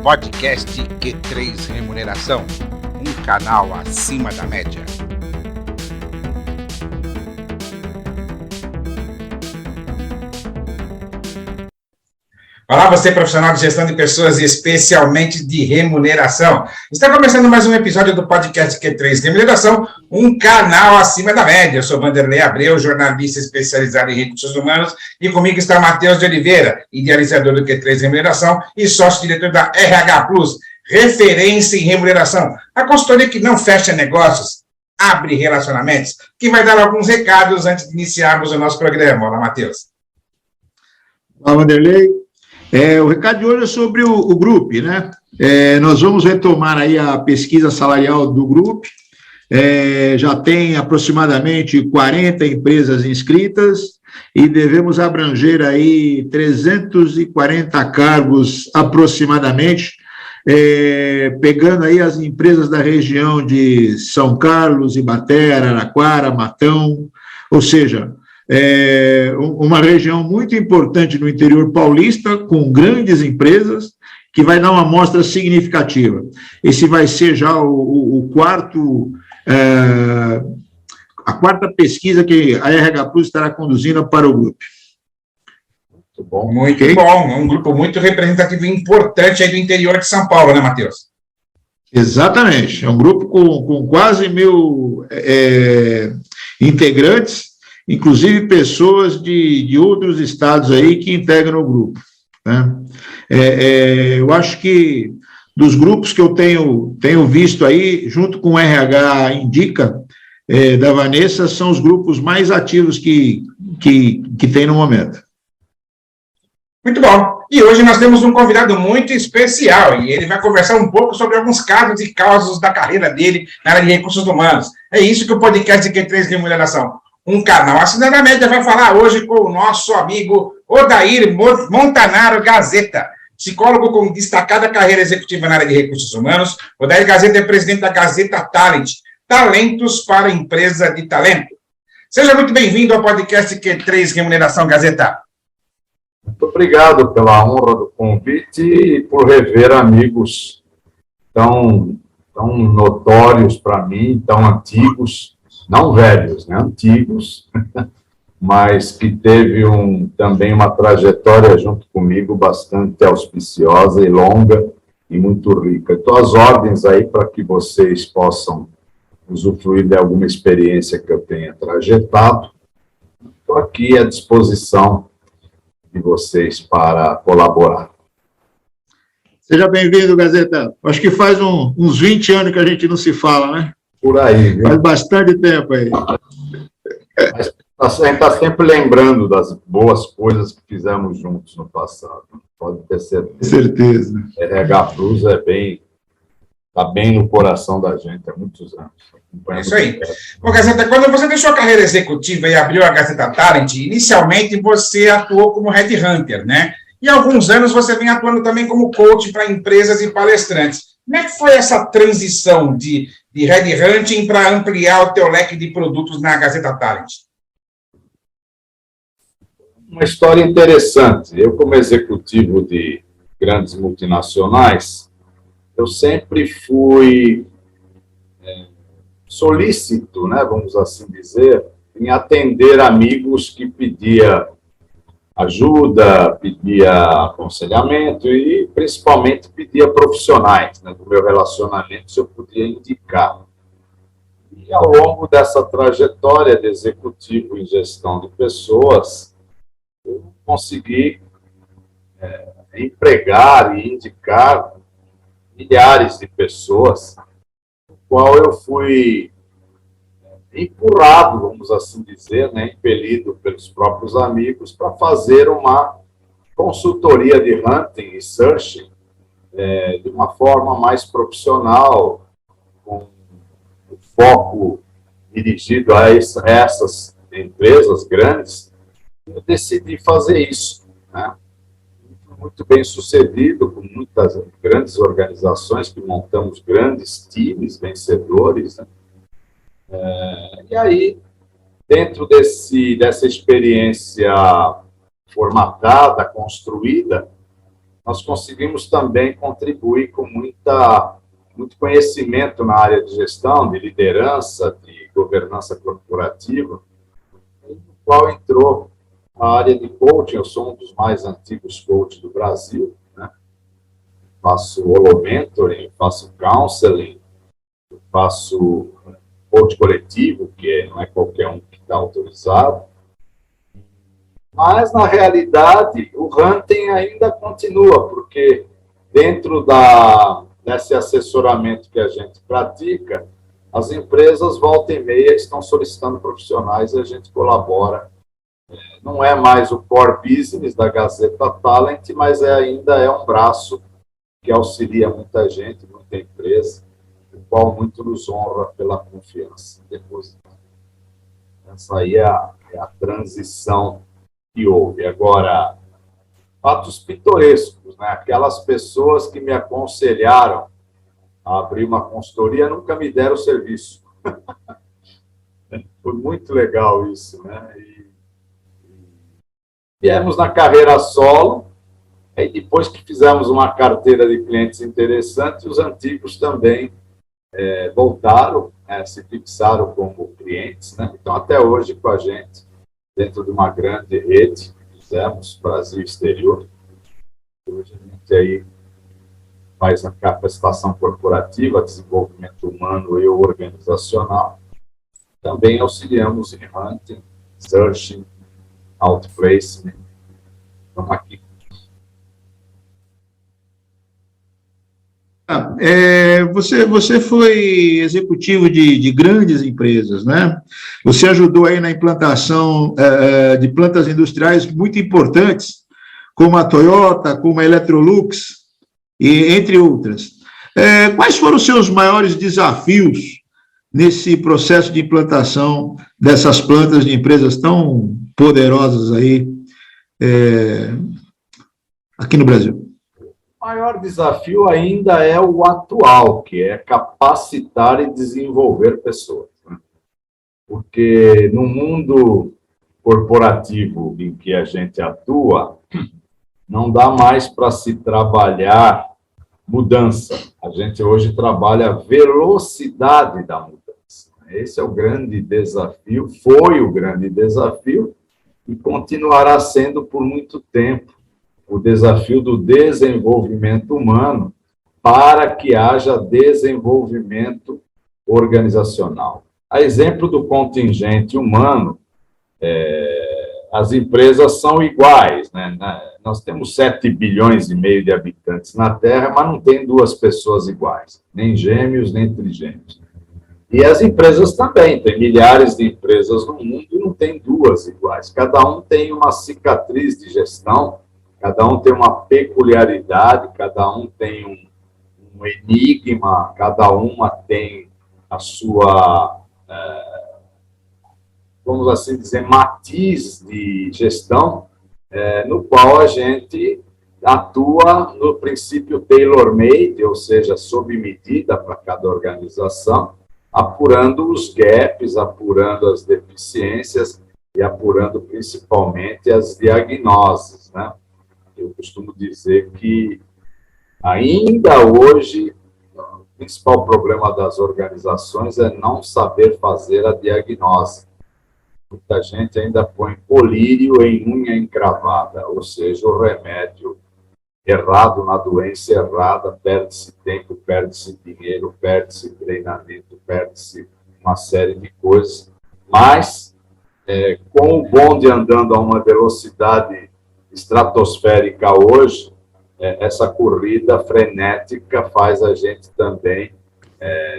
Podcast Q3 Remuneração, um canal acima da média. Olá, você profissional de gestão de pessoas e especialmente de remuneração. Está começando mais um episódio do Podcast Q3 Remuneração, um canal acima da média. Eu sou Vanderlei Abreu, jornalista especializado em recursos humanos, e comigo está Matheus de Oliveira, idealizador do Q3 Remuneração e sócio-diretor da RH Plus, referência em remuneração. A consultoria que não fecha negócios, abre relacionamentos, que vai dar alguns recados antes de iniciarmos o nosso programa. Olá, Matheus. Olá, Vanderlei. O recado de hoje é sobre o Grupo, né? Nós vamos retomar aí a pesquisa salarial do Grupo. Já tem aproximadamente 40 empresas inscritas e devemos abranger aí 340 cargos aproximadamente, pegando aí as empresas da região de São Carlos, Ibatera, Araraquara, Matão, ou seja, uma região muito importante no interior paulista, com grandes empresas, que vai dar uma amostra significativa. Esse vai ser já a quarta pesquisa que a RH Plus estará conduzindo para o Grupo. Muito bom, muito bom. É um grupo muito representativo e importante aí do interior de São Paulo, né, Matheus? Exatamente. É um grupo com quase 1.000 integrantes, inclusive pessoas de outros estados aí que integram o grupo, né? Eu acho que dos grupos que eu tenho visto aí, junto com o RH Indica, da Vanessa, são os grupos mais ativos que tem no momento. Muito bom. E hoje nós temos um convidado muito especial e ele vai conversar um pouco sobre alguns casos e causos da carreira dele na área de recursos humanos. É isso que o podcast Q3 Remuneração, um canal acima da média, vai falar hoje com o nosso amigo Odair Montanaro Gazeta, psicólogo com destacada carreira executiva na área de recursos humanos. Odair Gazeta é presidente da Gazeta Talent, talentos para empresa de talento. Seja muito bem-vindo ao podcast Q3 Remuneração, Gazeta. Muito obrigado pela honra do convite e por rever amigos tão notórios para mim, tão antigos, não velhos, né, antigos, mas que teve também uma trajetória junto comigo bastante auspiciosa e longa e muito rica. Estou às ordens aí para que vocês possam usufruir de alguma experiência que eu tenha trajetado. Estou aqui à disposição de vocês para colaborar. Seja bem-vindo, Gazeta. Acho que faz uns 20 anos que a gente não se fala, né? Por aí, viu? Faz bastante tempo aí. Mas a gente está sempre lembrando das boas coisas que fizemos juntos no passado. Pode ter certeza. RH Plus está bem no coração da gente há muitos anos. É isso aí. Bom, Gazeta, quando você deixou a carreira executiva e abriu a Gazeta Talent, inicialmente você atuou como headhunter, né? E há alguns anos você vem atuando também como coach para empresas e palestrantes. Como é que foi essa transição de headhunting para ampliar o teu leque de produtos na Gazeta Talent? Uma história interessante. Eu, como executivo de grandes multinacionais, eu sempre fui solícito, né, vamos assim dizer, em atender amigos que pediam ajuda, pedia aconselhamento e, principalmente, pedia profissionais, né, do meu relacionamento, se eu podia indicar. E, ao longo dessa trajetória de executivo em gestão de pessoas, eu consegui empregar e indicar milhares de pessoas, no qual eu fui empurrado, vamos assim dizer, né, impelido pelos próprios amigos para fazer uma consultoria de hunting e searching de uma forma mais profissional, com o foco dirigido a essas empresas grandes. Eu decidi fazer isso, né? Muito bem sucedido, com muitas grandes organizações que montamos grandes times vencedores, né? E aí, dentro dessa experiência formatada, construída, nós conseguimos também contribuir com muito conhecimento na área de gestão, de liderança, de governança corporativa, no qual entrou a área de coaching. Eu sou um dos mais antigos coaches do Brasil, né? Faço holomentoring, faço counseling, faço coach coletivo, que não é qualquer um que está autorizado. Mas, na realidade, o hunting ainda continua, porque dentro desse assessoramento que a gente pratica, as empresas, volta e meia, estão solicitando profissionais e a gente colabora. Não é mais o core business da Gazeta Talent, mas ainda é um braço que auxilia muita gente, muita empresa, o qual muito nos honra pela confiança depositada. Essa aí é a transição que houve. Agora, fatos pitorescos, né? Aquelas pessoas que me aconselharam a abrir uma consultoria nunca me deram serviço. Foi muito legal isso, né? E viemos na carreira solo, e depois que fizemos uma carteira de clientes interessante, os antigos também voltaram, se fixaram como clientes, né? Então, até hoje, com a gente, dentro de uma grande rede, fizemos Brasil Exterior. Hoje a gente aí faz a capacitação corporativa, desenvolvimento humano e organizacional. Também auxiliamos em hunting, searching, outplacement. Estamos aqui. Você foi executivo de grandes empresas, né? Você ajudou aí na implantação de plantas industriais muito importantes, como a Toyota, como a Electrolux, e entre outras. Quais foram os seus maiores desafios nesse processo de implantação dessas plantas de empresas tão poderosas aí aqui no Brasil? O maior desafio ainda é o atual, que é capacitar e desenvolver pessoas, né? Porque no mundo corporativo em que a gente atua, não dá mais para se trabalhar mudança. A gente hoje trabalha a velocidade da mudança. Esse é o grande desafio, foi o grande desafio e continuará sendo por muito tempo o desafio do desenvolvimento humano para que haja desenvolvimento organizacional. A exemplo do contingente humano, as empresas são iguais, né? Nós temos 7 bilhões e meio de habitantes na Terra, mas não tem duas pessoas iguais, nem gêmeos, nem trigêmeos. E as empresas também, tem milhares de empresas no mundo e não tem duas iguais. Cada um tem uma cicatriz de gestão, cada um tem uma peculiaridade, cada um tem um enigma, cada uma tem a sua, vamos assim dizer, matiz de gestão, no qual a gente atua no princípio tailor-made, ou seja, sob medida para cada organização, apurando os gaps, apurando as deficiências e apurando principalmente as diagnoses, né? Eu costumo dizer que ainda hoje o principal problema das organizações é não saber fazer a diagnose. Muita gente ainda põe colírio em unha encravada, ou seja, o remédio errado na doença errada, perde-se tempo, perde-se dinheiro, perde-se treinamento, perde-se uma série de coisas. Mas, com o bonde andando a uma velocidade estratosférica hoje, essa corrida frenética faz a gente também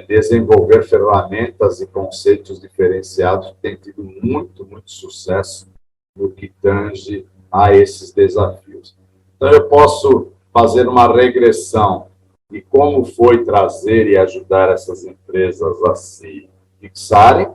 desenvolver ferramentas e conceitos diferenciados que têm tido muito, muito sucesso no que tange a esses desafios. Então, eu posso fazer uma regressão de como foi trazer e ajudar essas empresas a se fixarem,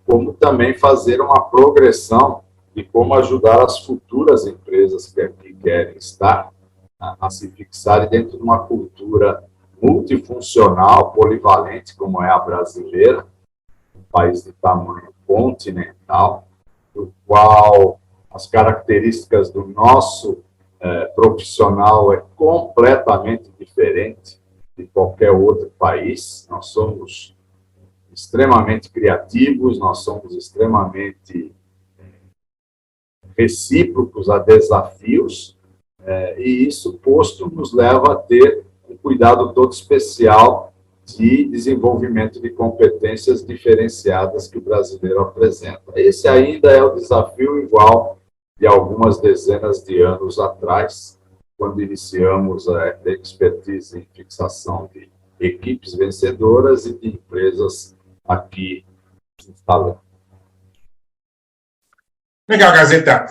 como também fazer uma progressão de como ajudar as futuras empresas que aqui querem estar a se fixarem dentro de uma cultura multifuncional, polivalente, como é a brasileira, um país de tamanho continental, no qual as características do nosso profissional é completamente diferente de qualquer outro país. Nós somos extremamente criativos, nós somos extremamente recíprocos a desafios, e isso posto nos leva a ter um cuidado todo especial de desenvolvimento de competências diferenciadas que o brasileiro apresenta. Esse ainda é o desafio igual de algumas dezenas de anos atrás, quando iniciamos a expertise em fixação de equipes vencedoras e de empresas aqui instalando. Legal, Gazeta.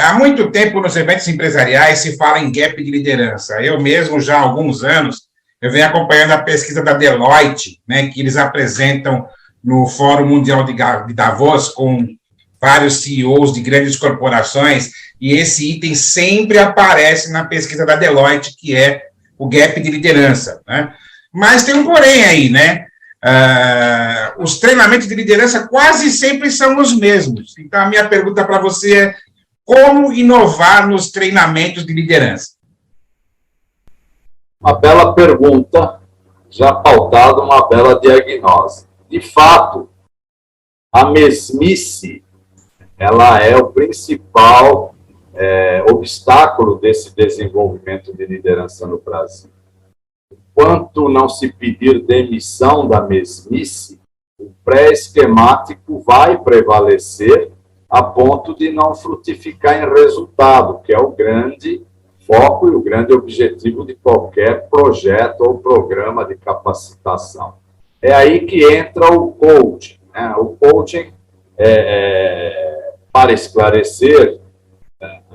Há muito tempo nos eventos empresariais se fala em gap de liderança. Eu mesmo, já há alguns anos, eu venho acompanhando a pesquisa da Deloitte, né, que eles apresentam no Fórum Mundial de Davos com vários CEOs de grandes corporações, e esse item sempre aparece na pesquisa da Deloitte, que é o gap de liderança, né? Mas tem um porém aí, né? Os treinamentos de liderança quase sempre são os mesmos. Então, a minha pergunta para você é: como inovar nos treinamentos de liderança? Uma bela pergunta, já pautada uma bela diagnose. De fato, a mesmice, ela é o principal obstáculo desse desenvolvimento de liderança no Brasil. Enquanto não se pedir demissão da mesmice, o pré-esquemático vai prevalecer a ponto de não frutificar em resultado, que é o grande foco e o grande objetivo de qualquer projeto ou programa de capacitação. É aí que entra o coaching, né? O coaching, para esclarecer,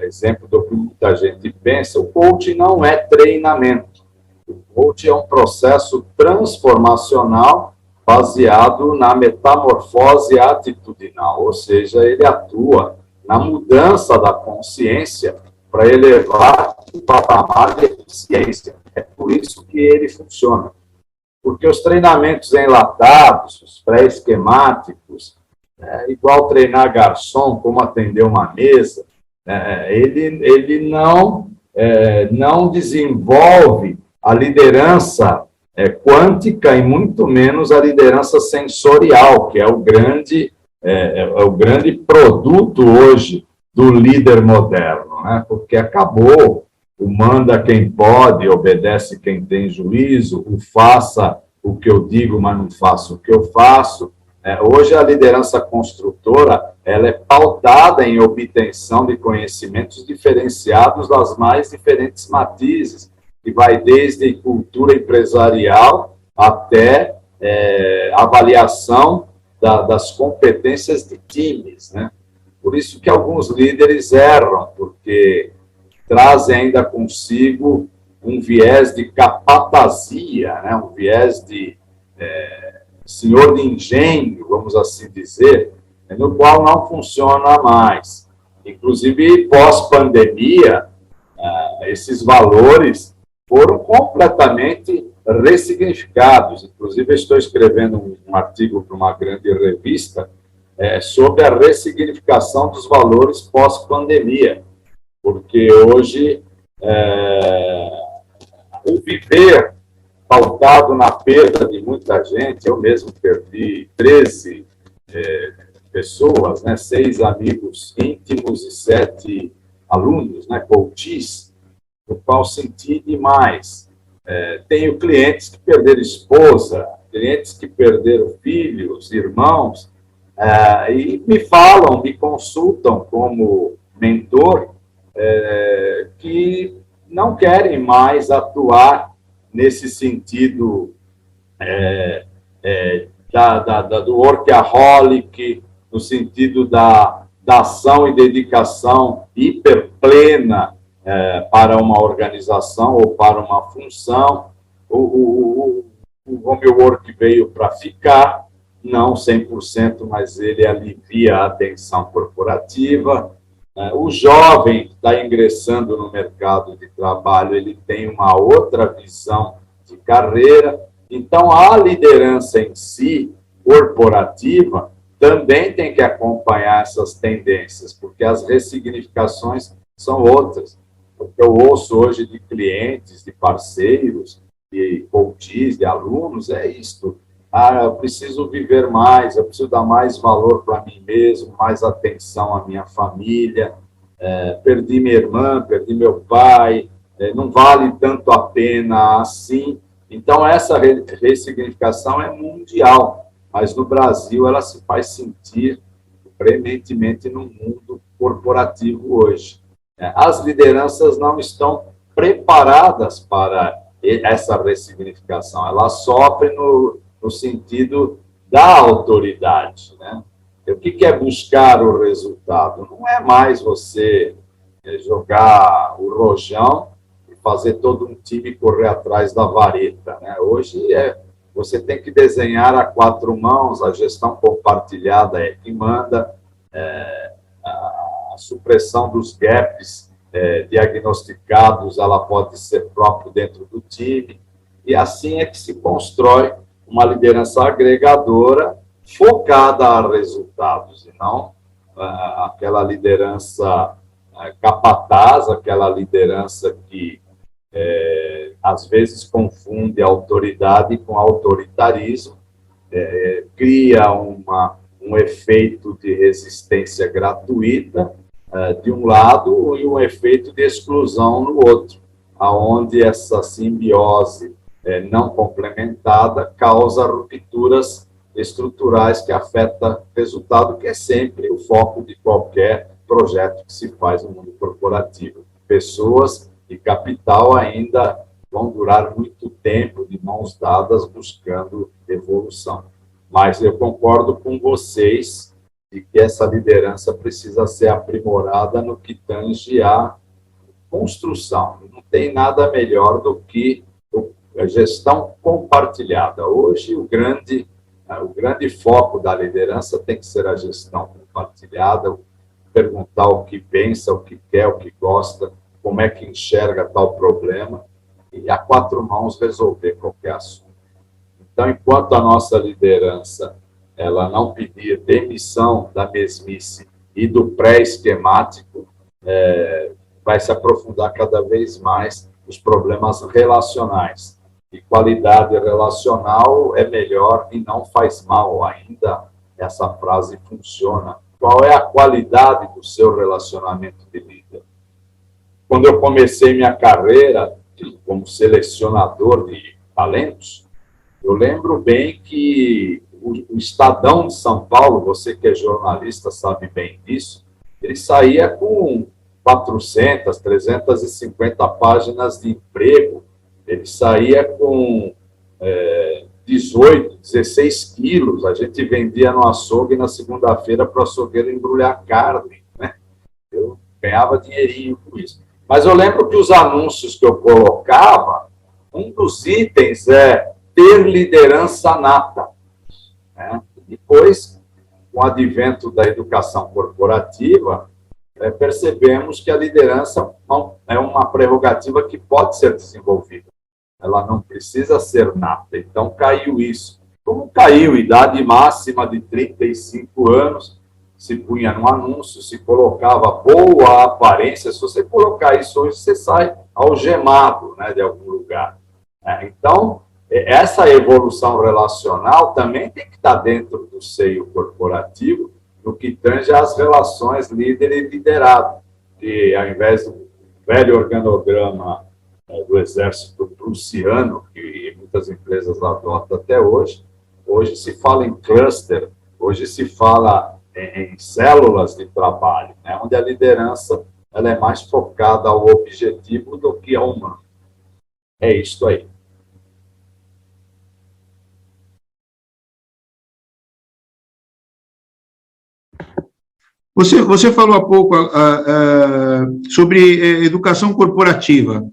exemplo do que muita gente pensa, o coaching não é treinamento. O coaching é um processo transformacional baseado na metamorfose atitudinal, ou seja, ele atua na mudança da consciência para elevar o patamar de eficiência. É por isso que ele funciona. Porque os treinamentos enlatados, os pré-esquemáticos, igual treinar garçom, como atender uma mesa, ele não desenvolve a liderança quântica e muito menos a liderança sensorial, que é o grande produto hoje do líder moderno, né? Porque acabou o manda quem pode, obedece quem tem juízo, o faça o que eu digo, mas não faço o que eu faço. Hoje a liderança construtora ela é pautada em obtenção de conhecimentos diferenciados das mais diferentes matizes, que vai desde cultura empresarial até avaliação das competências de times, né? Por isso que alguns líderes erram, porque trazem ainda consigo um viés de capatazia, né? Um viés de senhor de engenho, vamos assim dizer, no qual não funciona mais. Inclusive, pós-pandemia, esses valores foram completamente ressignificados. Inclusive, estou escrevendo um artigo para uma grande revista sobre a ressignificação dos valores pós-pandemia, porque hoje o viver pautado na perda de muita gente, eu mesmo perdi 13 pessoas, né, 6 amigos íntimos e 7 alunos, né, coaches, o qual senti demais. Tenho clientes que perderam esposa, clientes que perderam filhos, irmãos, e me falam, me consultam como mentor, que não querem mais atuar nesse sentido do workaholic, no sentido da ação e dedicação hiperplena para uma organização ou para uma função. O homework veio para ficar, não 100%, mas ele alivia a tensão corporativa. O jovem que está ingressando no mercado de trabalho, ele tem uma outra visão de carreira. Então, a liderança em si, corporativa, também tem que acompanhar essas tendências, porque as ressignificações são outras. O que eu ouço hoje de clientes, de parceiros, de coaches, de alunos, é isto. Eu preciso viver mais, eu preciso dar mais valor para mim mesmo, mais atenção à minha família, perdi minha irmã, perdi meu pai, não vale tanto a pena assim. Então, essa ressignificação é mundial, mas no Brasil ela se faz sentir preeminentemente no mundo corporativo hoje. As lideranças não estão preparadas para essa ressignificação, elas sofrem no sentido da autoridade, né? O que é buscar o resultado? Não é mais você jogar o rojão e fazer todo um time correr atrás da vareta, né? Hoje você tem que desenhar a 4 mãos, a gestão compartilhada é que manda, a supressão dos gaps diagnosticados, ela pode ser própria dentro do time, e assim é que se constrói uma liderança agregadora focada a resultados, e não aquela liderança capataz, aquela liderança que às vezes confunde autoridade com autoritarismo, cria um efeito de resistência gratuita de um lado e um efeito de exclusão no outro, aonde essa simbiose não complementada causa rupturas estruturais que afetam o resultado, que é sempre o foco de qualquer projeto que se faz no mundo corporativo. Pessoas e capital ainda vão durar muito tempo de mãos dadas buscando evolução. Mas eu concordo com vocês de que essa liderança precisa ser aprimorada no que tange à construção. Não tem nada melhor do que a gestão compartilhada. Hoje, o grande foco da liderança tem que ser a gestão compartilhada, perguntar o que pensa, o que quer, o que gosta, como é que enxerga tal problema, e a 4 mãos resolver qualquer assunto. Então, enquanto a nossa liderança ela não pedir demissão da mesmice e do pré-esquemático, vai se aprofundar cada vez mais os problemas relacionais. E qualidade relacional é melhor e não faz mal. Ainda essa frase funciona. Qual é a qualidade do seu relacionamento de líder? Quando eu comecei minha carreira como selecionador de talentos, eu lembro bem que o Estadão de São Paulo, você que é jornalista sabe bem disso, ele saía com 400, 350 páginas de emprego, ele saía com 18, 16 quilos, a gente vendia no açougue na segunda-feira para o açougueiro embrulhar carne, né? Eu ganhava dinheirinho com isso. Mas eu lembro que os anúncios que eu colocava, um dos itens é ter liderança nata, né? Depois, com o advento da educação corporativa, percebemos que a liderança é uma prerrogativa que pode ser desenvolvida. Ela não precisa ser nata. Então, caiu isso. Como caiu idade máxima de 35 anos, se punha no anúncio, se colocava boa aparência. Se você colocar isso hoje, você sai algemado, né, de algum lugar. Então, essa evolução relacional também tem que estar dentro do seio corporativo, no que tange às relações líder e liderado, que ao invés do velho organograma do exército prussiano, que muitas empresas adotam até hoje se fala em cluster, hoje se fala em células de trabalho, né, onde a liderança ela é mais focada ao objetivo do que ao humano. É isso aí. Você falou há pouco sobre educação corporativa.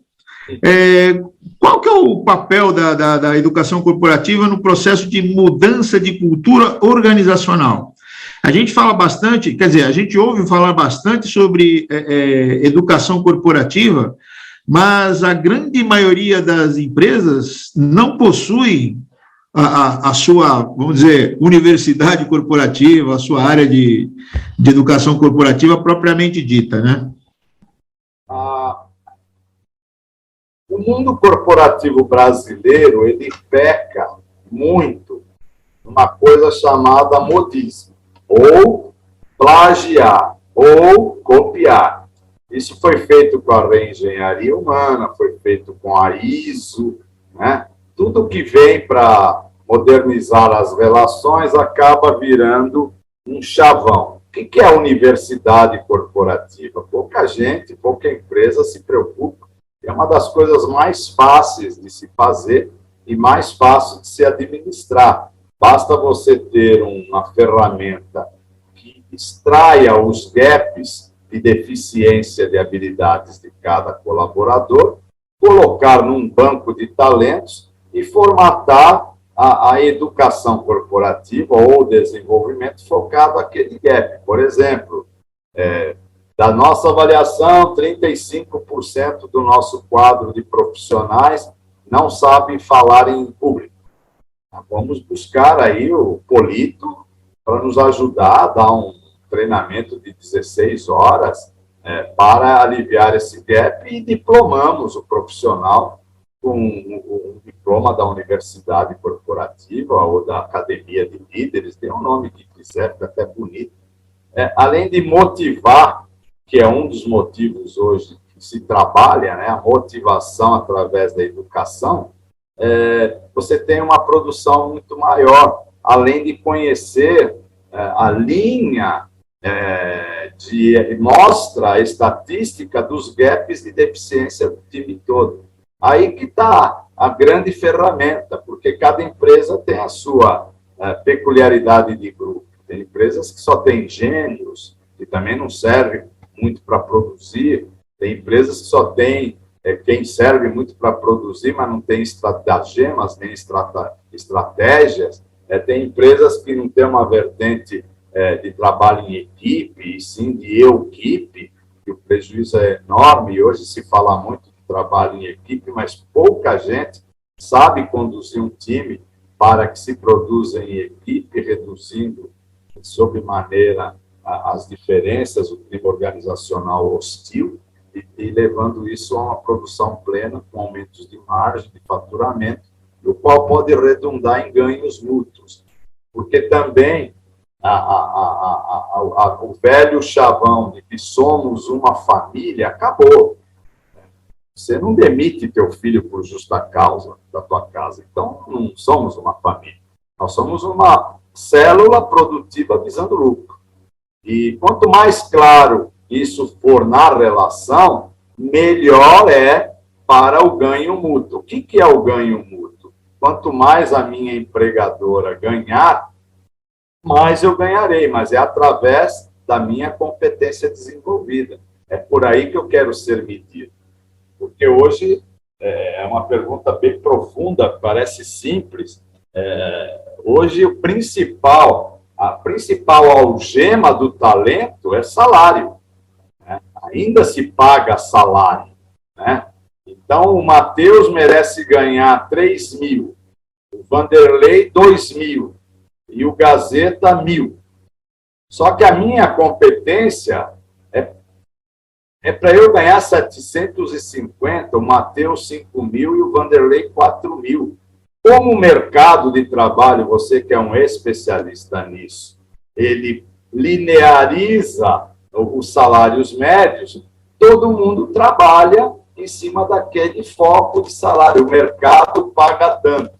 Qual que é o papel da educação corporativa no processo de mudança de cultura organizacional? A gente fala bastante, quer dizer, a gente ouve falar bastante sobre educação corporativa, mas a grande maioria das empresas não possui a sua, vamos dizer, universidade corporativa, a sua área de educação corporativa propriamente dita, né? mundo corporativo brasileiro, ele peca muito numa coisa chamada modismo, ou plagiar, ou copiar. Isso foi feito com a reengenharia humana, foi feito com a ISO, né? Tudo que vem para modernizar as relações acaba virando um chavão. O que é a universidade corporativa? Pouca gente, pouca empresa se preocupa. É uma das coisas mais fáceis de se fazer e mais fácil de se administrar. Basta você ter uma ferramenta que extraia os gaps de deficiência de habilidades de cada colaborador, colocar num banco de talentos e formatar a educação corporativa ou desenvolvimento focado naquele gap. Por exemplo, da nossa avaliação, 35% do nosso quadro de profissionais não sabem falar em público. Vamos buscar aí o Polito para nos ajudar a dar um treinamento de 16 horas para aliviar esse gap e diplomamos o profissional com um diploma da universidade corporativa ou da academia de líderes, tem um nome que quiser, fica até bonito. Além de motivar, que é um dos motivos hoje que se trabalha, né, a motivação através da educação, você tem uma produção muito maior, além de conhecer a linha mostra a estatística dos gaps de deficiência do time todo. Aí que está a grande ferramenta, porque cada empresa tem a sua peculiaridade de grupo. Tem empresas que só têm gênios, que também não servem muito para produzir. Tem empresas que só têm quem serve muito para produzir, mas não tem estratagemas, nem estratégias. Tem empresas que não têm uma vertente de trabalho em equipe, e sim de eu-equipe, que o prejuízo é enorme, e hoje se fala muito de trabalho em equipe, mas pouca gente sabe conduzir um time para que se produza em equipe, reduzindo sob maneira as diferenças, o clima organizacional hostil, e levando isso a uma produção plena, com aumentos de margem, de faturamento, o qual pode redundar em ganhos mútuos. Porque também o velho chavão de que somos uma família acabou. Você não demite teu filho por justa causa da tua casa. Então, não somos uma família. Nós somos uma célula produtiva visando lucro. E quanto mais claro isso for na relação, melhor é para o ganho mútuo. O que é o ganho mútuo? Quanto mais a minha empregadora ganhar, mais eu ganharei, mas é através da minha competência desenvolvida. É por aí que eu quero ser medido. Porque hoje é uma pergunta bem profunda, parece simples. Hoje a principal algema do talento é salário. Né? Ainda se paga salário. Né? Então, o Matheus merece ganhar 3 mil, o Vanderlei 2 mil e o Gazeta 1.000. Só que a minha competência é para eu ganhar 750, o Matheus 5.000 e o Vanderlei 4.000. Como o mercado de trabalho, você que é um especialista nisso, ele lineariza os salários médios, todo mundo trabalha em cima daquele foco de salário. O mercado paga tanto.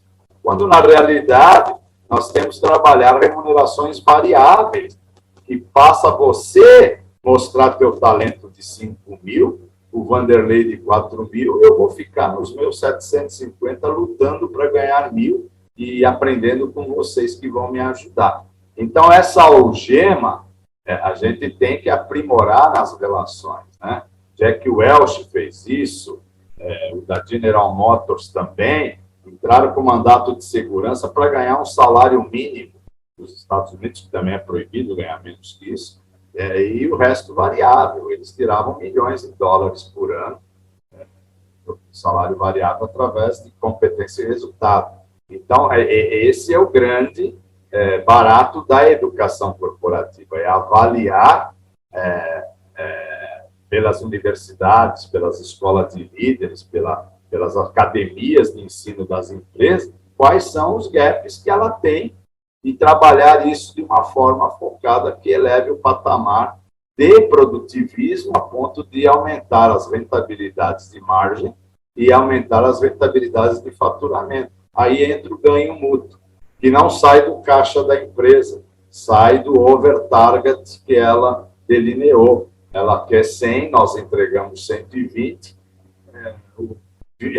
Quando, na realidade, nós temos que trabalhar remunerações variáveis, que faça você mostrar teu talento de 5.000, o Vanderlei de 4.000, eu vou ficar nos meus 750 lutando para ganhar 1.000 e aprendendo com vocês que vão me ajudar. Então, essa algema, a gente tem que aprimorar nas relações. Né? Jack Welch fez isso, o da General Motors também, entraram com mandato de segurança para ganhar um salário mínimo nos Estados Unidos, que também é proibido ganhar menos que isso, e o resto variável. Eles tiravam milhões de dólares por ano, salário variável através de competência e resultado. Então, esse é o grande barato da educação corporativa, é avaliar pelas universidades, pelas escolas de líderes, pela pelas academias de ensino das empresas, quais são os gaps que ela tem e trabalhar isso de uma forma focada que eleve o patamar de produtivismo a ponto de aumentar as rentabilidades de margem e aumentar as rentabilidades de faturamento. Aí entra o ganho mútuo, que não sai do caixa da empresa, sai do over-target que ela delineou. Ela quer 100, nós entregamos 120,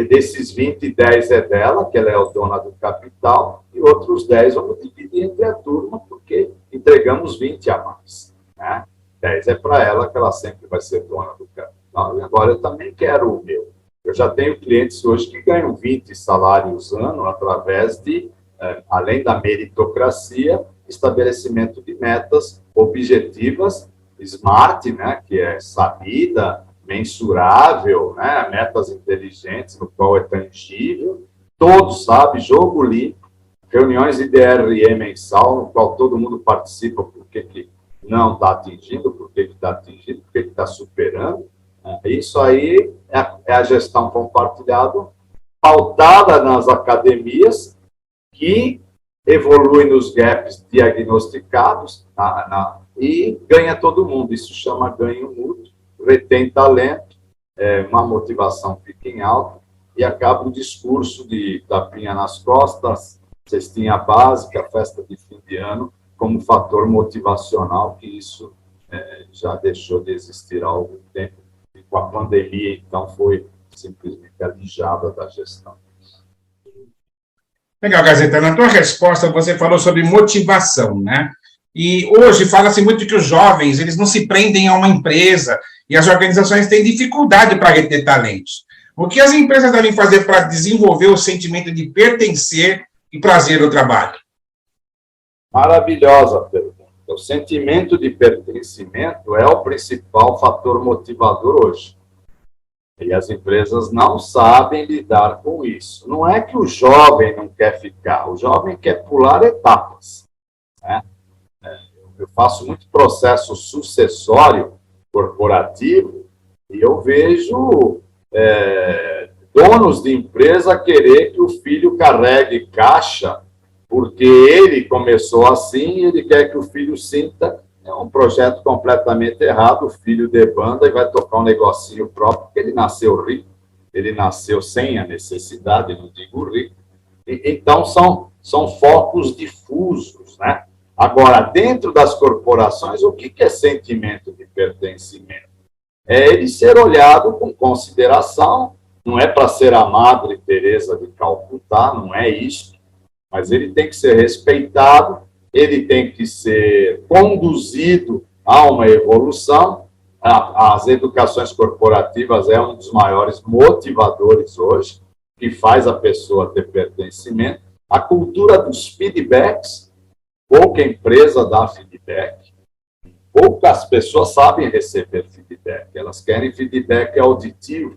desses 20, 10 é dela, que ela é a dona do capital, e outros 10 vamos dividir entre a turma, porque entregamos 20 a mais, né? 10 é para ela, que ela sempre vai ser dona do capital. E agora eu também quero o meu. Eu já tenho clientes hoje que ganham 20 salários ano através de, além da meritocracia, estabelecimento de metas objetivas, SMART, né, que é sabida, mensurável, né, metas inteligentes, no qual é tangível, todos sabem, jogo limpo, reuniões de DRE mensal, no qual todo mundo participa, porque não está atingindo, porque está atingindo, porque está superando. Isso aí é a gestão compartilhada, pautada nas academias, que evolui nos gaps diagnosticados e ganha todo mundo. Isso chama ganho mútuo, retém talento, uma motivação fica em alta e acaba o discurso de tapinha nas costas, cestinha básica, festa de fim de ano, como fator motivacional, que isso já deixou de existir há algum tempo. E com a pandemia, então, foi simplesmente alijada da gestão. Legal, Gazeta. Na tua resposta, você falou sobre motivação, né? E hoje fala-se muito que os jovens, eles não se prendem a uma empresa e as organizações têm dificuldade para reter talentos. O que as empresas devem fazer para desenvolver o sentimento de pertencer e prazer no trabalho? Maravilhosa pergunta. O sentimento de pertencimento é o principal fator motivador hoje. E as empresas não sabem lidar com isso. Não é que o jovem não quer ficar, o jovem quer pular etapas, né? Eu faço muito processo sucessório corporativo e eu vejo donos de empresa querer que o filho carregue caixa porque ele começou assim e ele quer que o filho sinta um projeto completamente errado, o filho debanda e vai tocar um negocinho próprio, porque ele nasceu rico, ele nasceu sem a necessidade, não digo rico. Então, são focos difusos, né? Agora, dentro das corporações, o que é sentimento de pertencimento? É ele ser olhado com consideração, não é para ser a Madre Teresa de Calcutá, não é isso, mas ele tem que ser respeitado, ele tem que ser conduzido a uma evolução. As educações corporativas é um dos maiores motivadores hoje, que faz a pessoa ter pertencimento. A cultura dos feedbacks, pouca empresa dá feedback, poucas pessoas sabem receber feedback, elas querem feedback auditivo,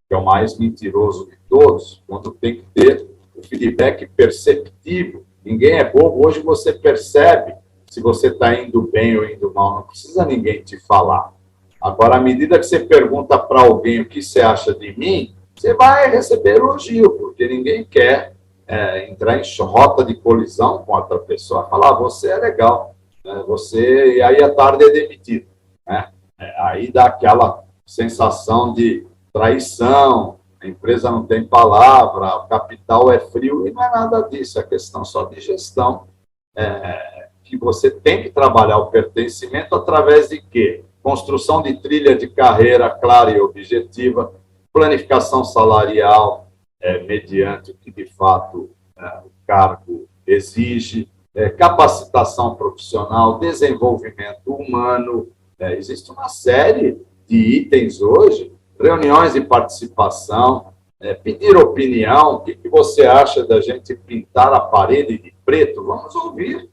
que é o mais mentiroso de todos, quando tem que ter o feedback perceptivo. Ninguém é bobo, hoje você percebe se você está indo bem ou indo mal, não precisa ninguém te falar. Agora, à medida que você pergunta para alguém o que você acha de mim, você vai receber elogio, porque ninguém quer entrar em rota de colisão com outra pessoa, falar, você é legal, né? E aí à tarde é demitido, né? Aí dá aquela sensação de traição, a empresa não tem palavra, o capital é frio, e não é nada disso, é questão só de gestão, que você tem que trabalhar o pertencimento através de quê? Construção de trilha de carreira clara e objetiva, planificação salarial, mediante o que de fato o cargo exige, capacitação profissional, desenvolvimento humano, existe uma série de itens hoje, reuniões de participação, pedir opinião, o que você acha da gente pintar a parede de preto? Vamos ouvir.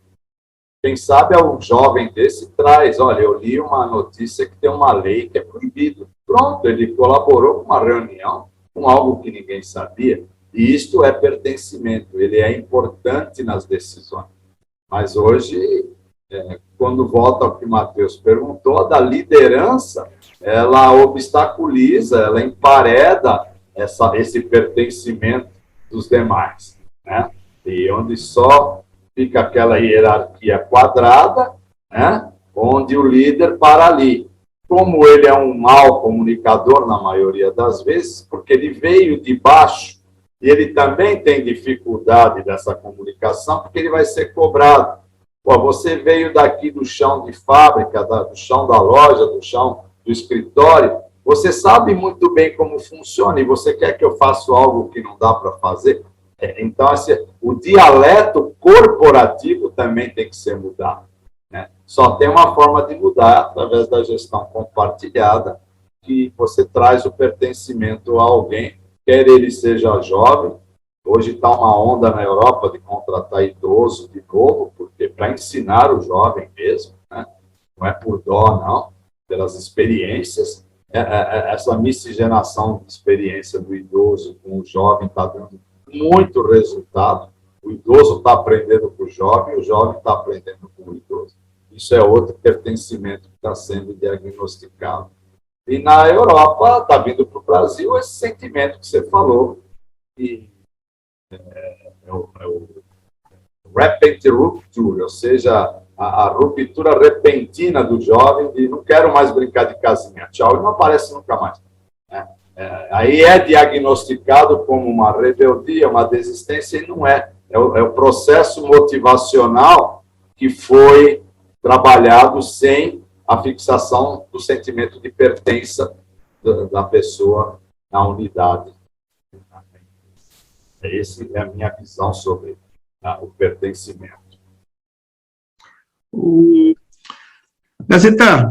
Quem sabe um jovem desse traz, olha, eu li uma notícia que tem uma lei que é proibido. Pronto, ele colaborou com uma reunião, com algo que ninguém sabia, e isto é pertencimento, ele é importante nas decisões. Mas hoje, quando volta ao que o Matheus perguntou, da liderança, ela obstaculiza, ela empareda esse pertencimento dos demais, né? E onde só fica aquela hierarquia quadrada, né? Onde o líder para ali. Como ele é um mau comunicador na maioria das vezes, porque ele veio de baixo e ele também tem dificuldade dessa comunicação, porque ele vai ser cobrado. Pô, você veio daqui do chão de fábrica, do chão da loja, do chão do escritório, você sabe muito bem como funciona e você quer que eu faça algo que não dá para fazer? Então, o dialeto corporativo também tem que ser mudado, né? Só tem uma forma de mudar, através da gestão compartilhada, que você traz o pertencimento a alguém, quer ele seja jovem. Hoje está uma onda na Europa de contratar idoso de novo, porque para ensinar o jovem mesmo, né? Não é por dó, não, pelas experiências. Essa miscigenação de experiência do idoso com o jovem está dando muito resultado. O idoso está aprendendo com o jovem está aprendendo com o idoso. Isso é outro pertencimento que está sendo diagnosticado. E na Europa está vindo para o Brasil esse sentimento que você falou, que é o rapid rupture, ou seja, a ruptura repentina do jovem de não quero mais brincar de casinha, tchau, e não aparece nunca mais. Aí é diagnosticado como uma rebeldia, uma desistência, e não é. É o processo motivacional que foi trabalhado sem a fixação do sentimento de pertença da pessoa na unidade. Essa é a minha visão sobre o pertencimento. Gazeta,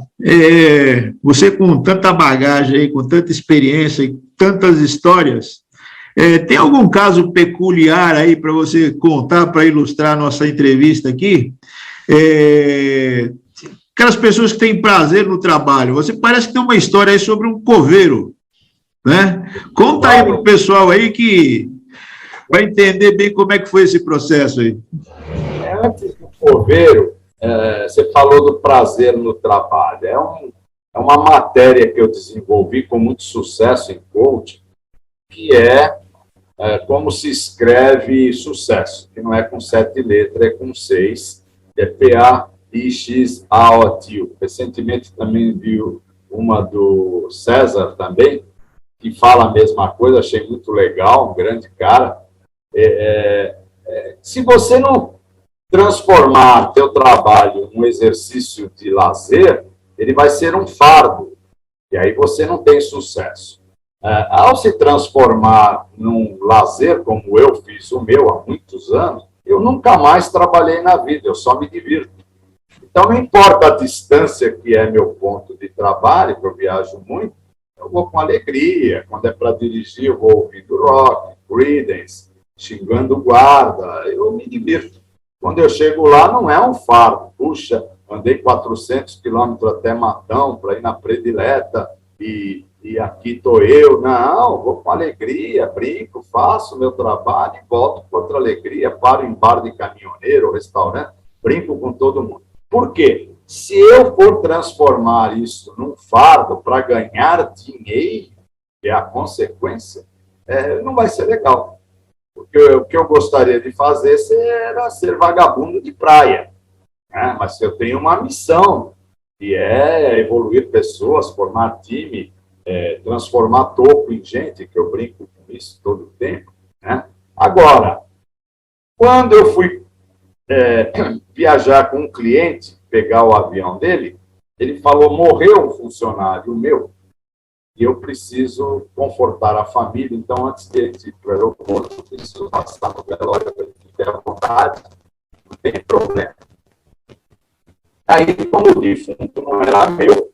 você com tanta bagagem aí, com tanta experiência e tantas histórias, tem algum caso peculiar aí para você contar, para ilustrar a nossa entrevista aqui? Aquelas pessoas que têm prazer no trabalho. Você parece que tem uma história aí sobre um coveiro, né? Conta aí para o pessoal aí que vai entender bem como é que foi esse processo aí. Antes do coveiro, você falou do prazer no trabalho. É uma matéria que eu desenvolvi com muito sucesso em coaching, que é como se escreve sucesso, que não é com 7 letras, é com 6, é PAIXAOTIO. Recentemente também vi uma do César também, que fala a mesma coisa, achei muito legal, um grande cara. Se você não transformar teu trabalho num exercício de lazer, ele vai ser um fardo, e aí você não tem sucesso. Ao se transformar num lazer, como eu fiz o meu há muitos anos, eu nunca mais trabalhei na vida, eu só me divirto. Então, não importa a distância que é meu ponto de trabalho, que eu viajo muito, eu vou com alegria. Quando é para dirigir, eu vou ouvindo rock, Creedence, xingando o guarda, eu me divirto. Quando eu chego lá, não é um fardo. Puxa, andei 400 quilômetros até Matão para ir na predileta e aqui estou eu. Não, vou com alegria, brinco, faço o meu trabalho e volto com outra alegria, paro em bar de caminhoneiro, restaurante, brinco com todo mundo. Por quê? Se eu for transformar isso num fardo para ganhar dinheiro, que é a consequência, não vai ser legal. Porque o que eu gostaria de fazer era ser vagabundo de praia. Né? Mas eu tenho uma missão, que é evoluir pessoas, formar time, transformar topo em gente, que eu brinco com isso todo o tempo. Né? Agora, quando eu fui viajar com um cliente, pegar o avião dele, ele falou, morreu um funcionário meu, e eu preciso confortar a família, então antes de ir para o aeroporto, eu preciso passar no velório para ele ter a vontade, não tem problema. Aí, como o defunto não era meu,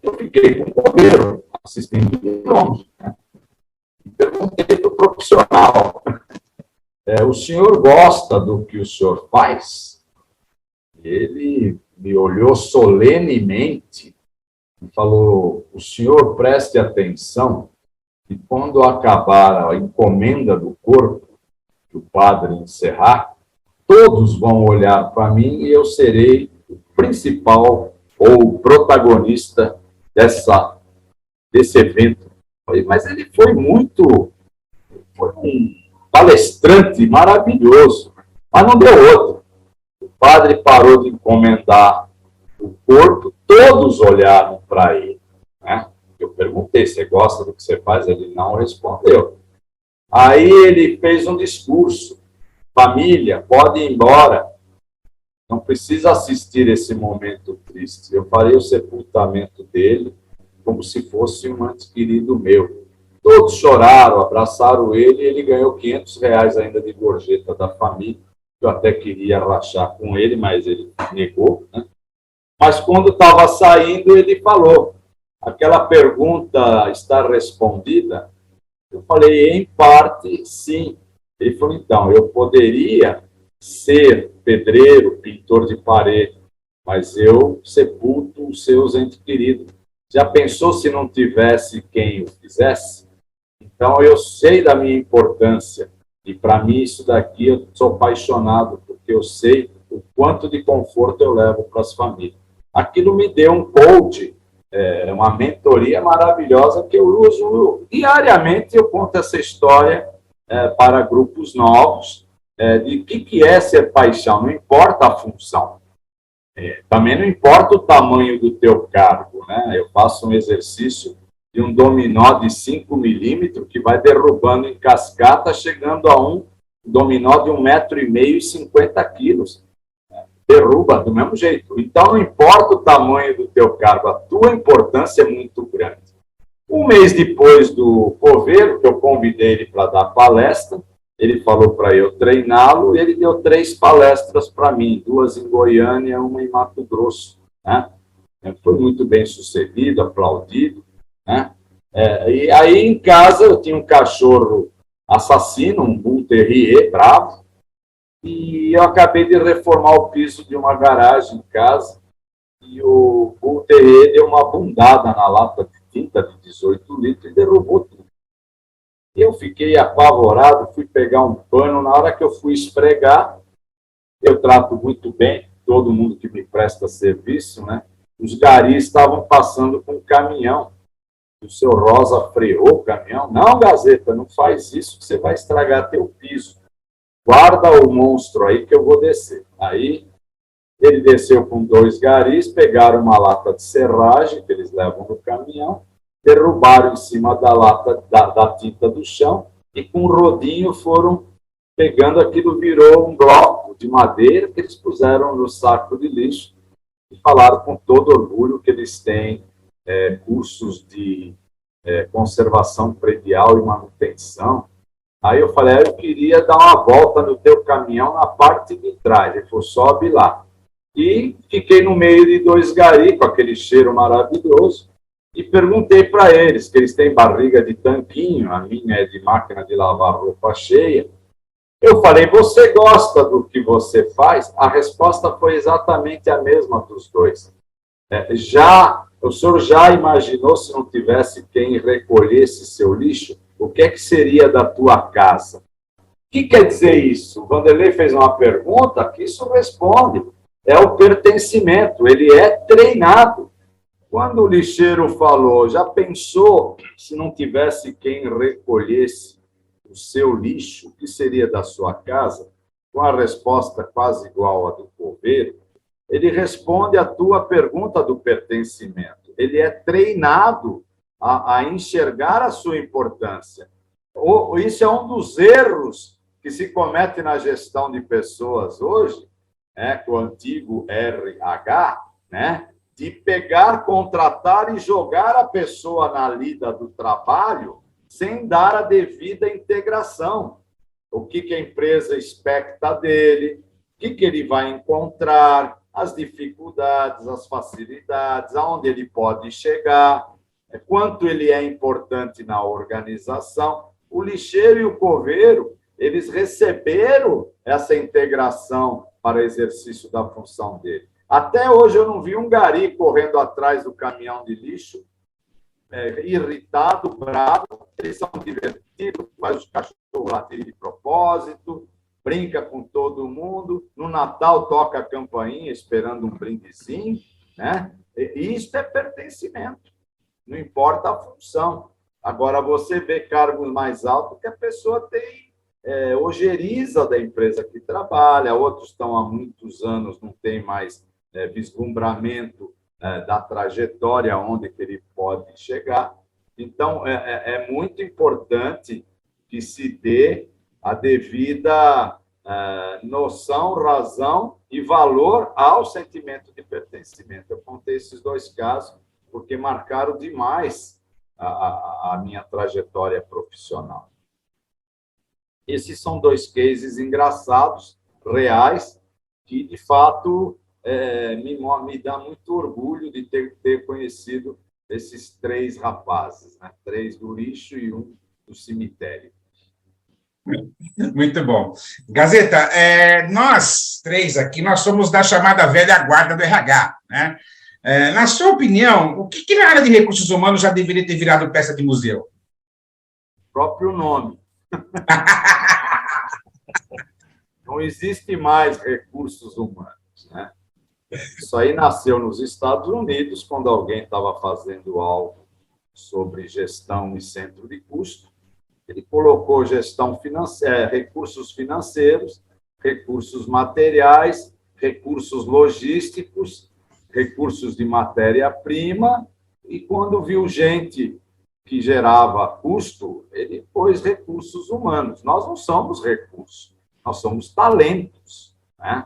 eu fiquei com o coveiro, assistindo de longe, né? E perguntei para o profissional, o senhor gosta do que o senhor faz? Ele me olhou solenemente e falou, o senhor preste atenção que quando acabar a encomenda do corpo, que o padre encerrar, todos vão olhar para mim e eu serei o principal ou protagonista desse evento Mas ele foi um palestrante maravilhoso, mas não deu outro. O padre parou de encomendar o corpo, todos olharam para ele, né? Eu perguntei, você gosta do que você faz? Ele não respondeu. Aí ele fez um discurso, família, pode ir embora, não precisa assistir esse momento triste. Eu farei o sepultamento dele como se fosse um ente querido meu. Todos choraram, abraçaram ele, e ele ganhou R$ 500 ainda de gorjeta da família. Eu até queria rachar com ele, mas ele negou, né? Mas quando estava saindo, ele falou, aquela pergunta está respondida? Eu falei, em parte, sim. Ele falou, então, eu poderia ser pedreiro, pintor de parede, mas eu sepulto os seus entes queridos. Já pensou se não tivesse quem o fizesse? Então, eu sei da minha importância. E, para mim, isso daqui, eu sou apaixonado, porque eu sei o quanto de conforto eu levo para as famílias. Aquilo me deu um coach, uma mentoria maravilhosa que eu uso diariamente. Eu conto essa história para grupos novos, de que é ser paixão. Não importa a função. Também não importa o tamanho do teu cargo, né? Eu faço um exercício de um dominó de 5 milímetros que vai derrubando em cascata, chegando a um dominó de 1,5 metro e 50 quilos. Derruba do mesmo jeito. Então, não importa o tamanho do teu cargo, a tua importância é muito grande. Um mês depois do Coveiro, que eu convidei ele para dar palestra, ele falou para eu treiná-lo, e ele deu 3 palestras para mim, 2 em Goiânia, uma em Mato Grosso, né? Foi muito bem sucedido, aplaudido, né? E aí, em casa, eu tinha um cachorro assassino, um Bull Terrier bravo, e eu acabei de reformar o piso de uma garagem em casa, e o Bull Terrier deu uma bundada na lata de tinta de 18 litros e derrubou tudo. Eu fiquei apavorado, fui pegar um pano, na hora que eu fui esfregar, eu trato muito bem todo mundo que me presta serviço, né? Os garis estavam passando com um caminhão. O seu Rosa freou o caminhão. Não, Gazeta, não faz isso, que você vai estragar teu piso. Guarda o monstro aí que eu vou descer. Aí ele desceu com 2 garis, pegaram uma lata de serragem que eles levam no caminhão, derrubaram em cima da lata da tinta do chão e com um rodinho foram pegando, aquilo virou um bloco de madeira que eles puseram no saco de lixo e falaram com todo orgulho que eles têm cursos de conservação predial e manutenção. Aí eu falei, eu queria dar uma volta no teu caminhão na parte de trás. Ele falou, sobe lá. E fiquei no meio de 2 garis, com aquele cheiro maravilhoso, e perguntei para eles, que eles têm barriga de tanquinho, a minha é de máquina de lavar roupa cheia. Eu falei, você gosta do que você faz? A resposta foi exatamente a mesma dos dois. O senhor já imaginou, se não tivesse quem recolhesse seu lixo, o que é que seria da tua casa? O que quer dizer isso? O Vanderlei fez uma pergunta que isso responde. É o pertencimento, ele é treinado. Quando o lixeiro falou, já pensou se não tivesse quem recolhesse o seu lixo, o que seria da sua casa? Com a resposta quase igual à do Coveiro, ele responde a tua pergunta do pertencimento. Ele é treinado a enxergar a sua importância. Isso é um dos erros que se comete na gestão de pessoas hoje, com o antigo RH, né? De pegar, contratar e jogar a pessoa na lida do trabalho sem dar a devida integração. O que a empresa expecta dele, o que ele vai encontrar, as dificuldades, as facilidades, aonde ele pode chegar, quanto ele é importante na organização. O lixeiro e o coveiro, eles receberam essa integração para exercício da função dele. Até hoje eu não vi um gari correndo atrás do caminhão de lixo, irritado, bravo. Eles são divertidos, faz os cachorros latirem de propósito, brinca com todo mundo. No Natal toca a campainha esperando um brindezinho, né? E isso é pertencimento. Não importa a função. Agora, você vê cargos mais altos que a pessoa tem ojeriza da empresa que trabalha, outros estão há muitos anos, não tem mais vislumbramento da trajetória onde que ele pode chegar. Então, é muito importante que se dê a devida noção, razão e valor ao sentimento de pertencimento. Eu contei esses dois casos porque marcaram demais a minha trajetória profissional. Esses são dois cases engraçados, reais, que, de fato, me dá muito orgulho de ter conhecido esses 3 rapazes, né? 3 do lixo e 1 do cemitério. Muito bom. Gazeta, nós 3 aqui, nós somos da chamada velha guarda do RH, né? Na sua opinião, o que na área de recursos humanos já deveria ter virado peça de museu? O próprio nome. Não existe mais recursos humanos, né? Isso aí nasceu nos Estados Unidos, quando alguém estava fazendo algo sobre gestão e centro de custo. Ele colocou gestão financeira, recursos financeiros, recursos materiais, recursos logísticos, recursos de matéria-prima, e quando viu gente que gerava custo, ele pôs recursos humanos. Nós não somos recursos, nós somos talentos, né?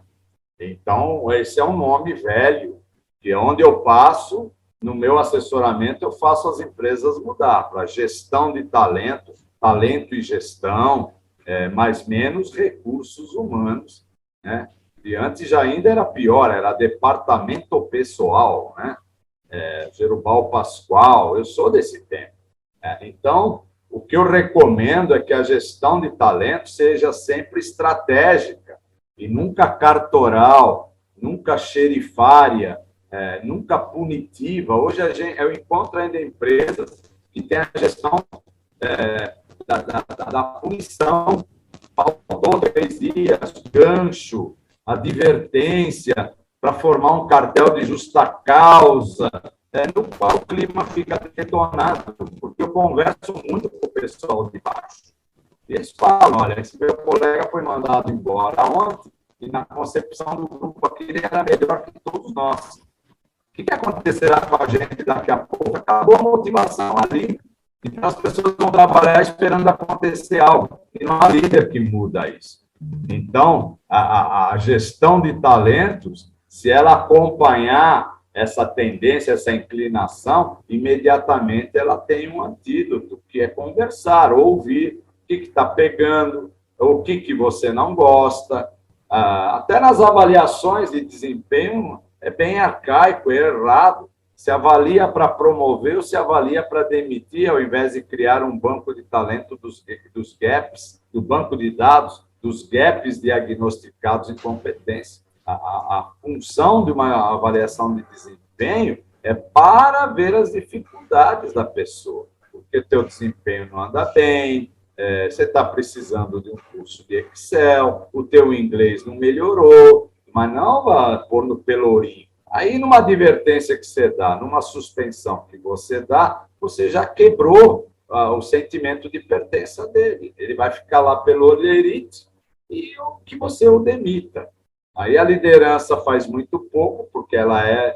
Então, esse é um nome velho, que é onde eu passo, no meu assessoramento, eu faço as empresas mudar para gestão de talento, talento e gestão, mais menos recursos humanos, né? E antes já ainda era pior, era departamento pessoal, né? Gerubal Pascoal, eu sou desse tempo. Então, o que eu recomendo é que a gestão de talento seja sempre estratégica e nunca cartoral, nunca xerifária, nunca punitiva. Hoje eu encontro ainda empresas que têm a gestão da punição, faltou 3 dias, gancho, advertência, para formar um cartel de justa causa, no qual o clima fica detonado, porque eu converso muito com o pessoal de baixo. E eles falam, olha, esse meu colega foi mandado embora ontem, e na concepção do grupo aqui ele era melhor que todos nós. O que acontecerá com a gente daqui a pouco? Acabou a motivação ali. Então, as pessoas vão trabalhar esperando acontecer algo. E não há líder que muda isso. Então, a gestão de talentos, se ela acompanhar essa tendência, essa inclinação, imediatamente ela tem um antídoto, que é conversar, ouvir o que está pegando, o que você não gosta. Até nas avaliações de desempenho, é bem arcaico, é errado. Se avalia para promover ou se avalia para demitir, ao invés de criar um banco de talento dos gaps, do banco de dados, dos gaps diagnosticados em competência. A função de uma avaliação de desempenho é para ver as dificuldades da pessoa, porque o teu desempenho não anda bem, você está precisando de um curso de Excel, o teu inglês não melhorou, mas não vá pôr no pelourinho. Aí, numa advertência que você dá, numa suspensão que você dá, você já quebrou o sentimento de pertença dele. Ele vai ficar lá pelo olheirite e que você o demita. Aí a liderança faz muito pouco, porque ela é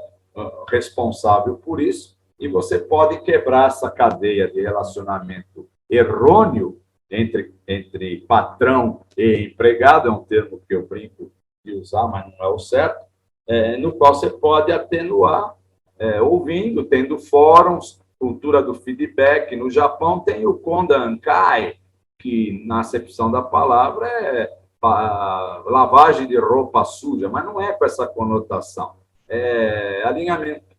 responsável por isso, e você pode quebrar essa cadeia de relacionamento errôneo entre patrão e empregado, é um termo que eu brinco de usar, mas não é o certo, no qual você pode atenuar, ouvindo, tendo fóruns, cultura do feedback. No Japão tem o Kondankai, que, na acepção da palavra, é lavagem de roupa suja, mas não é com essa conotação, é alinhamento.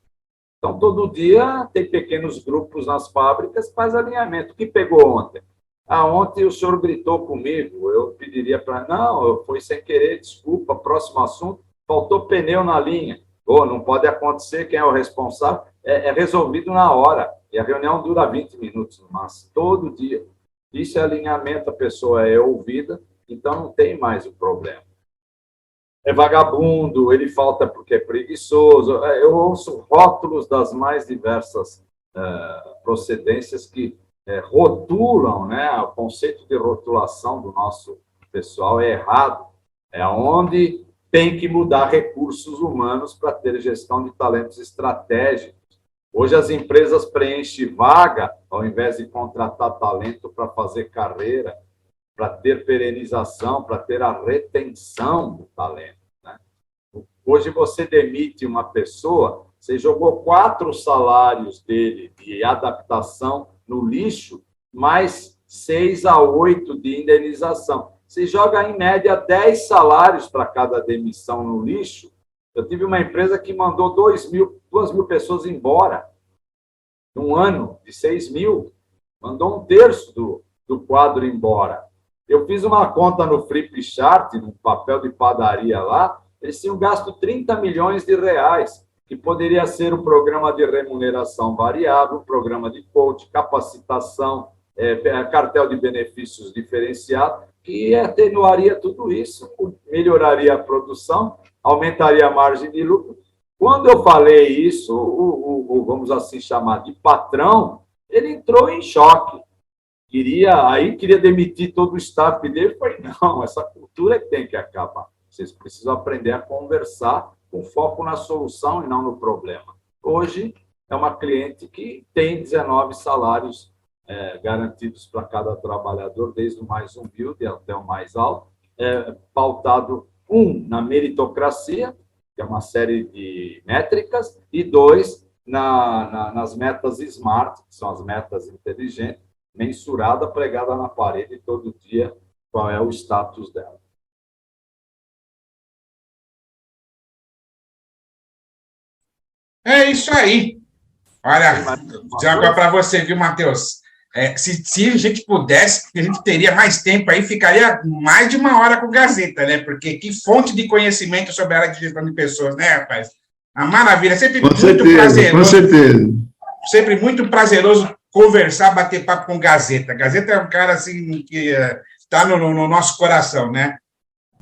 Então, todo dia tem pequenos grupos nas fábricas, faz alinhamento. O que pegou ontem? Ontem o senhor gritou comigo, eu pediria para... Não, foi sem querer, desculpa, próximo assunto. Faltou pneu na linha. Não pode acontecer, quem é o responsável? É resolvido na hora. E a reunião dura 20 minutos no máximo, todo dia. Isso é alinhamento, a pessoa é ouvida, então não tem mais o problema. É vagabundo, ele falta porque é preguiçoso. Eu ouço rótulos das mais diversas procedências que rotulam, né? O conceito de rotulação do nosso pessoal é errado. É onde tem que mudar recursos humanos para ter gestão de talentos estratégicos. Hoje as empresas preenchem vaga, ao invés de contratar talento para fazer carreira, para ter perenização, para ter a retenção do talento, né? Hoje você demite uma pessoa, você jogou 4 salários dele de adaptação no lixo, mais 6 a 8 de indenização. Você joga, em média, 10 salários para cada demissão no lixo. Eu tive uma empresa que mandou 2 mil pessoas embora. Num ano de 6 mil, mandou 1/3 do quadro embora. Eu fiz uma conta no Flipchart, num papel de padaria lá, eles tinham gasto 30 milhões de reais, que poderia ser um programa de remuneração variável, um programa de coach, capacitação, cartel de benefícios diferenciado, que atenuaria tudo isso, melhoraria a produção, aumentaria a margem de lucro. Quando eu falei isso, vamos assim chamar de patrão, ele entrou em choque. Queria demitir todo o staff dele. Eu falei, não, essa cultura é que tem que acabar. Vocês precisam aprender a conversar com foco na solução e não no problema. Hoje, é uma cliente que tem 19 salários garantidos para cada trabalhador, desde o mais humilde até o mais alto, pautado, 1, na meritocracia, que é uma série de métricas, e 2, nas metas SMART, que são as metas inteligentes, mensurada, pregada na parede todo dia, qual é o status dela. É isso aí. Olha, dizer uma coisa para você, viu, Matheus? Se a gente pudesse, a gente teria mais tempo aí, ficaria mais de 1 hora com Gazeta, né? Porque que fonte de conhecimento sobre a área de gestão de pessoas, né, rapaz? A maravilha, sempre com muito certeza, prazeroso. Com certeza. Sempre muito prazeroso conversar, bater papo com Gazeta. Gazeta é um cara, assim, que está no nosso coração, né?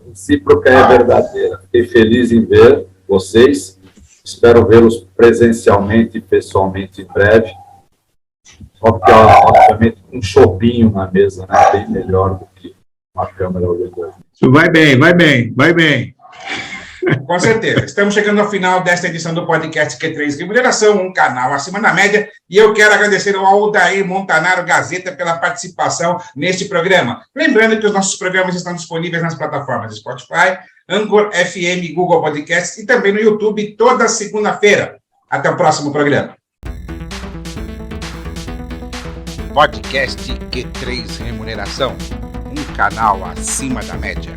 A recíproca é verdadeira. Fiquei feliz em ver vocês. Espero vê-los presencialmente e pessoalmente em breve. Obviamente, um chopinho na mesa, né? Bem melhor do que uma câmera olhando. Vai bem. Com certeza. Estamos chegando ao final desta edição do podcast Q3 Remuneração, um canal acima da média, e eu quero agradecer ao Aldair Montanaro Gazeta pela participação neste programa. Lembrando que os nossos programas estão disponíveis nas plataformas Spotify, Anchor, FM, Google Podcasts e também no YouTube toda segunda-feira. Até o próximo programa. Podcast Q3 Remuneração, um canal acima da média.